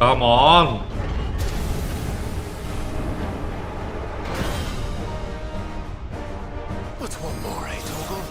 Come on. What's one more, eh, Toggle?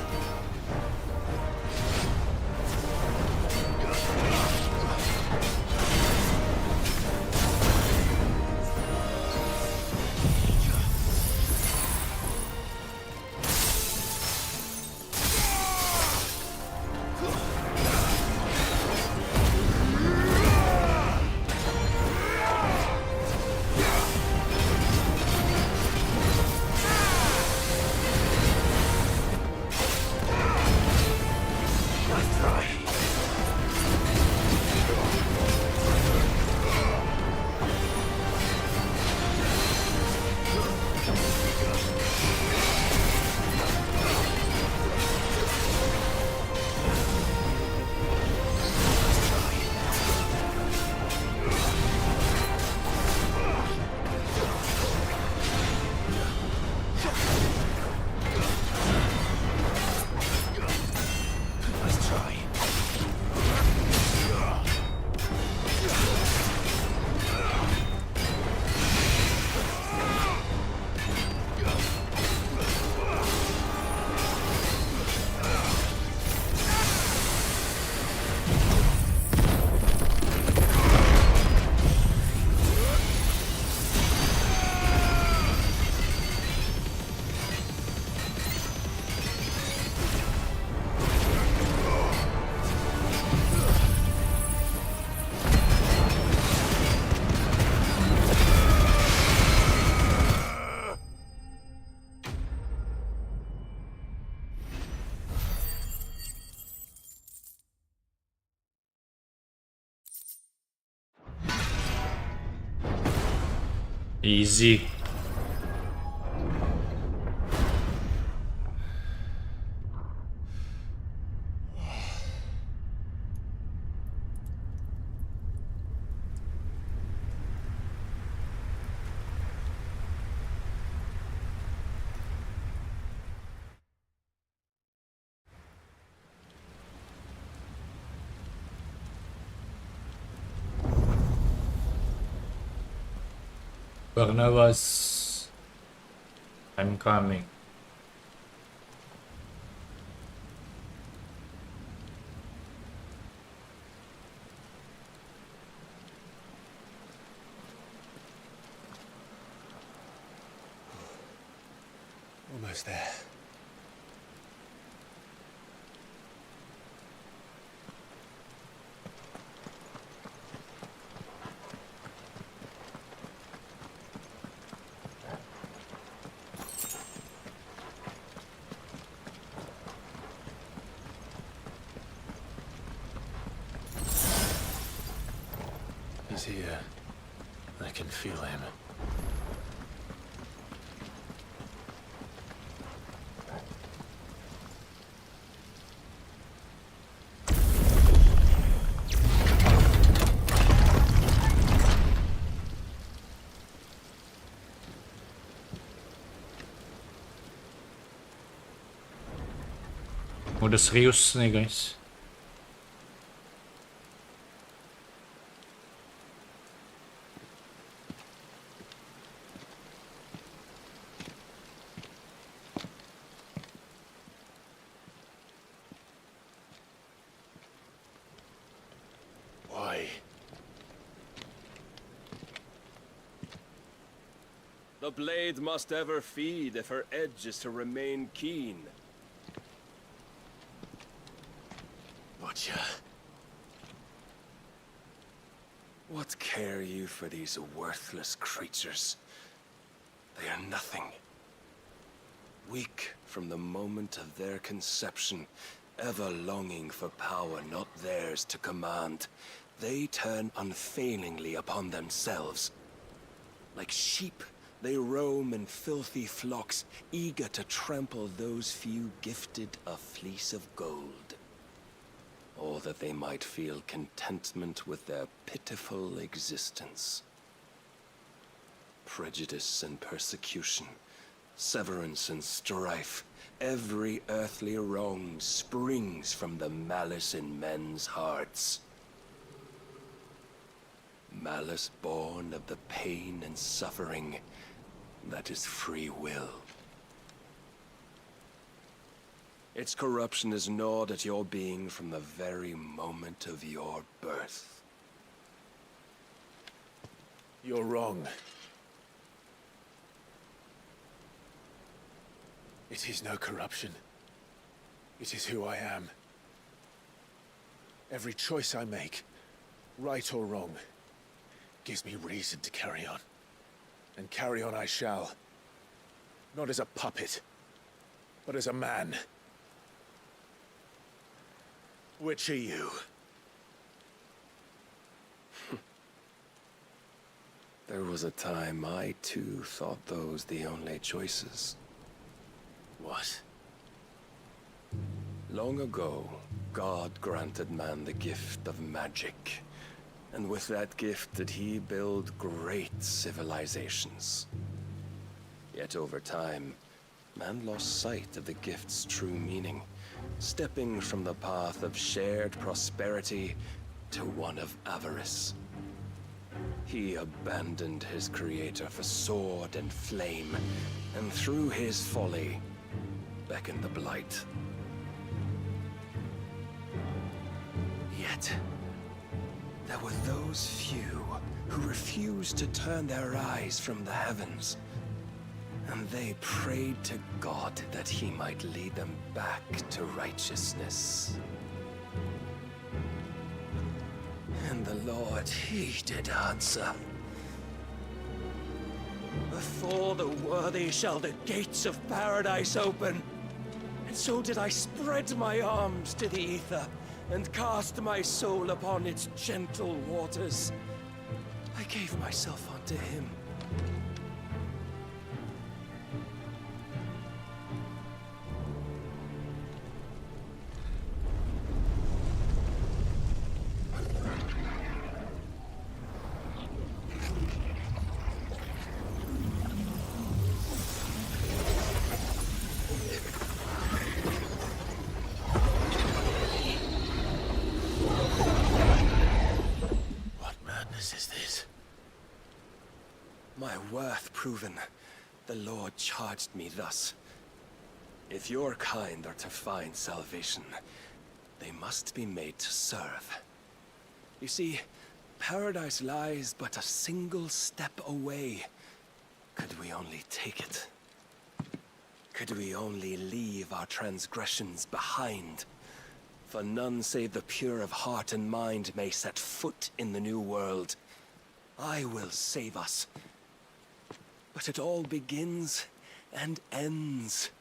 Easy. Barnabas, I'm coming. Almost there. He's here. I can feel him. Udah serius nih guys. Why? The blade must ever feed if her edge is to remain keen. Butcher. What care you for these worthless creatures? They are nothing. Weak from the moment of their conception, ever longing for power not theirs to command, they turn unfailingly upon themselves. Like sheep, they roam in filthy flocks, eager to trample those few gifted a fleece of gold. Or that they might feel contentment with their pitiful existence. Prejudice and persecution, severance and strife, every earthly wrong springs from the malice in men's hearts. Malice born of the pain and suffering that is free will. Its corruption is gnawed at your being from the very moment of your birth. You're wrong. It is no corruption. It is who I am. Every choice I make, right or wrong, gives me reason to carry on. And carry on I shall. Not as a puppet, but as a man. Which are you? There was a time I too thought those the only choices. What? Long ago, God granted man the gift of magic. And with that gift did he build great civilizations. Yet over time, man lost sight of the gift's true meaning, stepping from the path of shared prosperity to one of avarice. He abandoned his creator for sword and flame, and through his folly, beckoned the blight. Yet, there were those few who refused to turn their eyes from the heavens, and they prayed to God that he might lead them back to righteousness. And the Lord, he did answer. Before the worthy shall the gates of paradise open. And so did I spread my arms to the ether, and cast my soul upon its gentle waters. I gave myself unto him. My worth proven, the Lord charged me thus. If your kind are to find salvation, they must be made to serve. You see, paradise lies but a single step away. Could we only take it? Could we only leave our transgressions behind? For none save the pure of heart and mind may set foot in the new world. I will save us. But it all begins and ends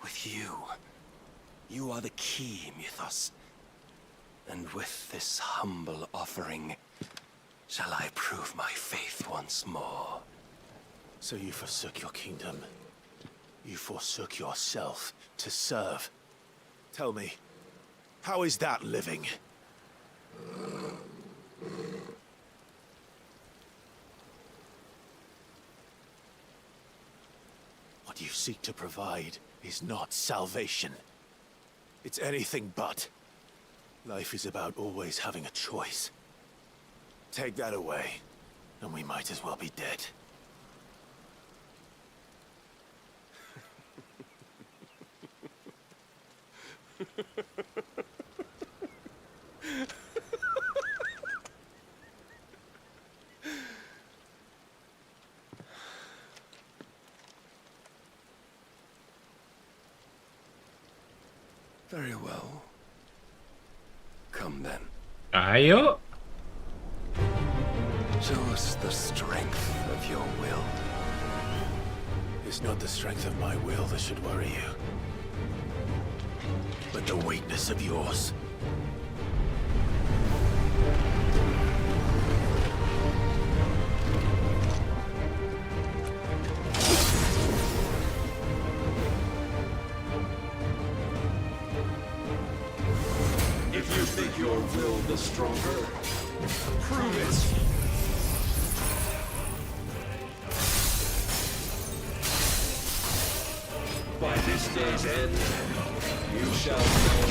with you. You are the key, Mythos. And with this humble offering, shall I prove my faith once more. So you forsook your kingdom. You forsook yourself to serve. Tell me, how is that living? What you seek to provide is not salvation. It's anything but. Life is about always having a choice. Take that away, and we might as well be dead. Very well. Come then. Ayo. Show us the strength of your will. It's not the strength of my will that should worry you, but the weakness of yours. If you think your will the stronger, prove it. By this day's end, you shall know.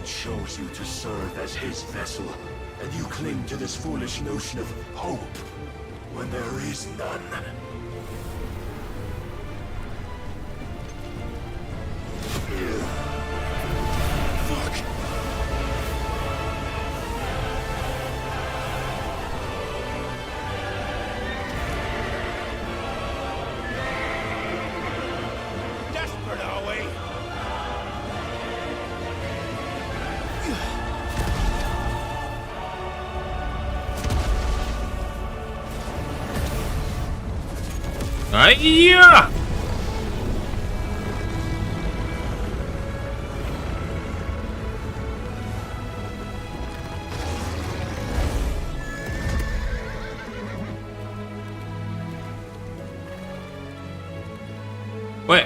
chose you to serve as his vessel, and you cling to this foolish notion of hope when there is none. Fuck! Desperate, are we? Iya. Weh.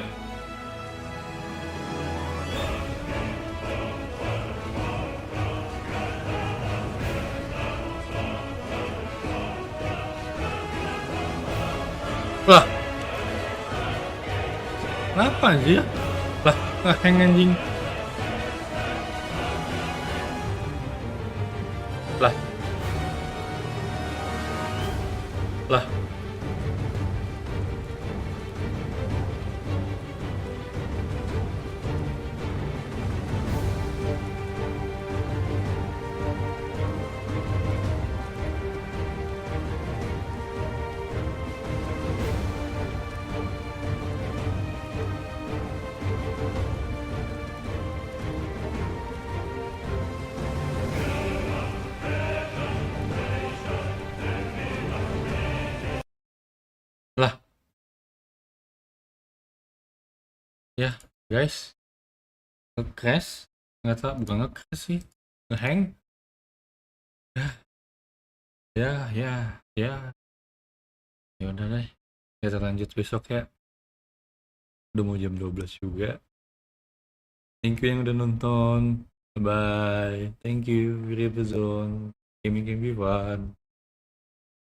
Lah. Kenapa anjir? Lah, ngeheng anjing. Lah. Lah. Lah. Ya, guys. Nge-crash. Nggak tahu, bukan nge-crash sih. Nge-hang. Ya. Ya udah deh. Kita lanjut besok ya. Udah mau jam 12 juga. Thank you yang udah nonton. Bye. Thank you. WiryverseZone. Gaming can be fun.